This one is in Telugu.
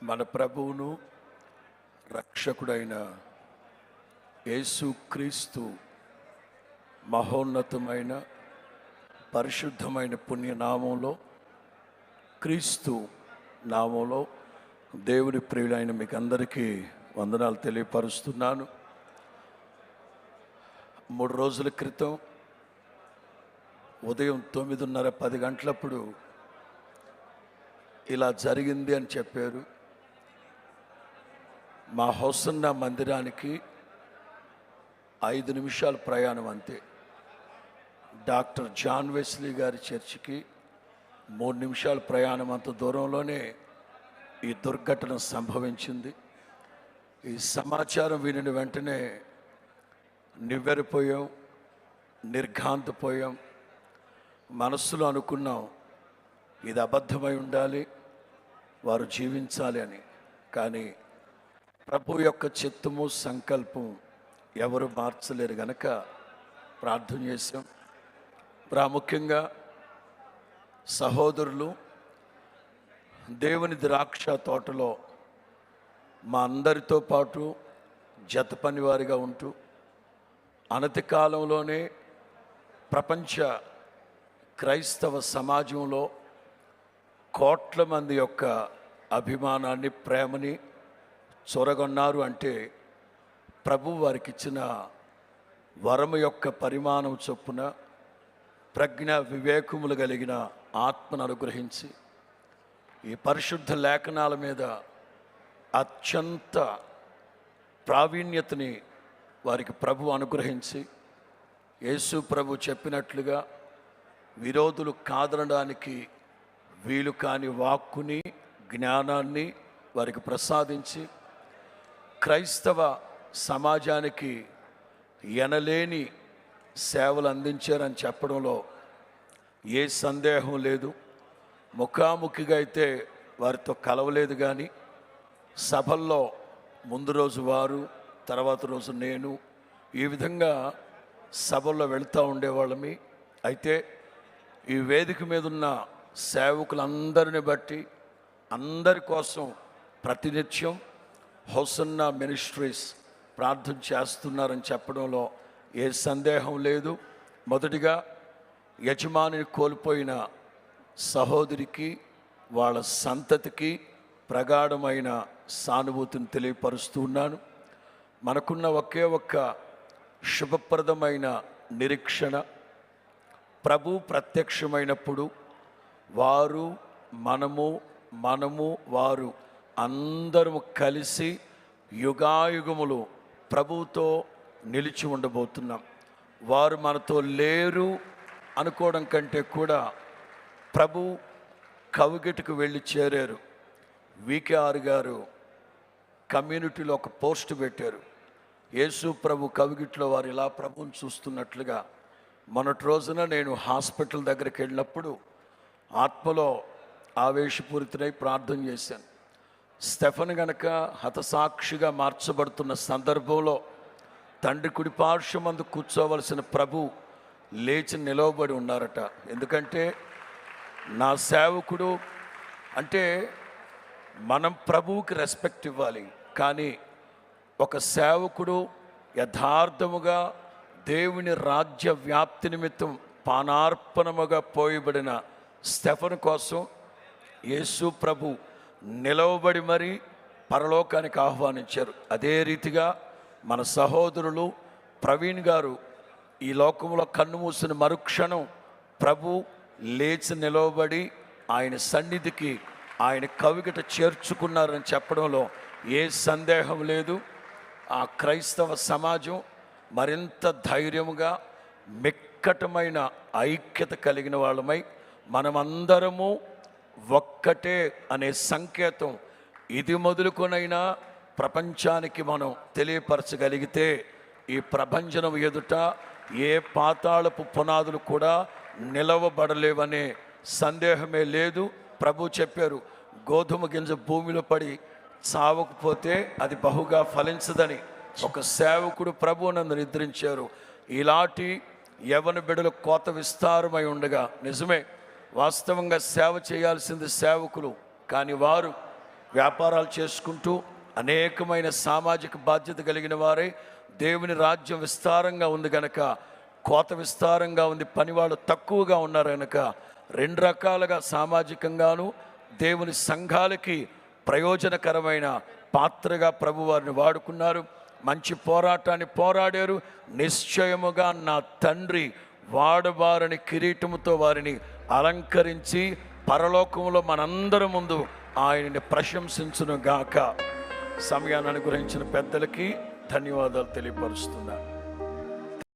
మన ప్రభువును రక్షకుడైన యేసుక్రీస్తు మహోన్నతమైన పరిశుద్ధమైన పుణ్యనామంలో, క్రీస్తు నామంలో దేవుని ప్రియులైన మీకు అందరికీ వందనాలు తెలియపరుస్తున్నాను. 3 రోజుల క్రితం ఉదయం 9:30-10 గంటలప్పుడు ఇలా జరిగింది అని చెప్పారు. మా హోసన్న మందిరానికి 5 నిమిషాల ప్రయాణం అంతే. డాక్టర్ జాన్ వెస్లీ గారి చర్చికి 3 నిమిషాల ప్రయాణం అంత దూరంలోనే ఈ దుర్ఘటన సంభవించింది. ఈ సమాచారం వినిన వెంటనే నివ్వెరపోయాం, నిర్ఘాంతపోయాం. మనస్సులో అనుకున్నాం, ఇది అబద్ధమై ఉండాలి, వారు జీవించాలి అని. కానీ ప్రభు యొక్క చిత్తము సంకల్పం ఎవరు మార్చలేరు గనక ప్రార్థన చేశాం. ప్రాముఖ్యంగా సహోదరులు దేవుని ద్రాక్ష తోటలో మా అందరితో పాటు జత పనివారిగా ఉంటూ అనతి కాలంలోనే ప్రపంచ క్రైస్తవ సమాజంలో కోట్ల మంది యొక్క అభిమానాన్ని, ప్రేమని చొరగొన్నారు. అంటే ప్రభు వారికి ఇచ్చిన వరము యొక్క పరిమాణం చొప్పున ప్రజ్ఞ వివేకములు కలిగిన ఆత్మను అనుగ్రహించి ఈ పరిశుద్ధ లేఖనాల మీద అత్యంత ప్రావీణ్యతని వారికి ప్రభు అనుగ్రహించి, యేసు ప్రభు చెప్పినట్లుగా విరోధులు కాదనడానికి వీలు కాని వాక్కుని, జ్ఞానాన్ని వారికి ప్రసాదించి క్రైస్తవ సమాజానికి ఎనలేని సేవలు అందించారని చెప్పడంలో ఏ సందేహం లేదు. ముఖాముఖిగా అయితే వారితో కలవలేదు, కానీ సభల్లో ముందు రోజు వారు, తర్వాత రోజు నేను, ఈ విధంగా సభల్లో వెళ్తూ ఉండేవాళ్ళమి. అయితే ఈ వేదిక మీద ఉన్న సేవకులందరిని బట్టి అందరి కోసం ప్రతినిత్యం హోసన్నా మినిస్ట్రీస్ ప్రార్థన చేస్తున్నారని చెప్పడంలో ఏ సందేహం లేదు. మొదటిగా యజమానిని కోల్పోయిన సహోదరికి, వాళ్ళ సంతతికి ప్రగాఢమైన సానుభూతిని తెలియపరుస్తున్నాను. మనకున్న ఒకే ఒక్క శుభప్రదమైన నిరీక్షణ, ప్రభు ప్రత్యక్షమైనప్పుడు వారు, మనము వారు అందరము కలిసి యుగాయుగములు ప్రభువుతో నిలిచి ఉండబోతున్నాం. వారు మనతో లేరు అనుకోవడం కంటే కూడా ప్రభు కవిగిటకు వెళ్ళి చేరారు. వికేఆర్ గారు కమ్యూనిటీలో ఒక పోస్ట్ పెట్టారు. యేసు ప్రభు కవిగిట్లో వారు ఇలా ప్రభువుని చూస్తున్నట్లుగా. మొన్నటి రోజున నేను హాస్పిటల్ దగ్గరికి వెళ్ళినప్పుడు ఆత్మలో ఆవేశపూరితుడై ప్రార్థన చేశాను. స్టెఫన్ గనక హతసాక్షిగా మార్చబడుతున్న సందర్భంలో తండ్రి కుడిపార్శ్వమందు కూర్చోవలసిన ప్రభు లేచి నిలవబడి ఉన్నారట. ఎందుకంటే నా సేవకుడు అంటే మనం ప్రభువుకి రెస్పెక్ట్ ఇవ్వాలి, కానీ ఒక సేవకుడు యథార్థముగా దేవుని రాజ్య వ్యాప్తి నిమిత్తం పానార్పణముగా పోయబడిన స్టెఫన్ కోసం యేసు ప్రభు నిలవబడి మరీ పరలోకానికి ఆహ్వానించారు. అదే రీతిగా మన సహోదరులు ప్రవీణ్ గారు ఈ లోకంలో కన్ను మూసిన మరుక్షణం ప్రభు లేచి నిలవబడి ఆయన సన్నిధికి, ఆయన కవిగిట చేర్చుకున్నారని చెప్పడంలో ఏ సందేహం లేదు. ఆ క్రైస్తవ సమాజం మరింత ధైర్యముగా, మిక్కటమైన ఐక్యత కలిగిన వాళ్ళమై మనమందరము ఒక్కటే అనే సంకేతం ఇది మొదలుకొనైనా ప్రపంచానికి మనం తెలియపరచగలిగితే ఈ ప్రభంజనం ఎదుట ఏ పాతాళపు పునాదులు కూడా నిలవబడలేవనే సందేహమే లేదు. ప్రభు చెప్పారు, గోధుమ గింజ భూమిలో పడి చావకపోతే అది బహుగా ఫలించదని. ఒక సేవకుడు ప్రభు నందు నిద్రించారు. ఇలాంటి యవన బిడ్డలు కోత విస్తారమై ఉండగా, నిజమే వాస్తవంగా సేవ చేయాల్సింది సేవకులు, కానీ వారు వ్యాపారాలు చేసుకుంటూ అనేకమైన సామాజిక బాధ్యత కలిగిన వారే. దేవుని రాజ్యం విస్తారంగా ఉంది గనక, కోత విస్తారంగా ఉంది, పనివాళ్ళు తక్కువగా ఉన్నారు గనక, రెండు రకాలుగా సామాజికంగాను దేవుని సంఘాలకి ప్రయోజనకరమైన పాత్రగా ప్రభు వారిని వాడుకున్నారు. మంచి పోరాటాన్ని పోరాడారు. నిశ్చయముగా నా తండ్రి వాడబారని కిరీటముతో వారిని అలంకరించి పరలోకంలో మనందరి ముందు ఆయనని ప్రశంసించును గాక. సమయాన్ని అనుగ్రహించిన పెద్దలకి ధన్యవాదాలు తెలియపరుస్తున్నా.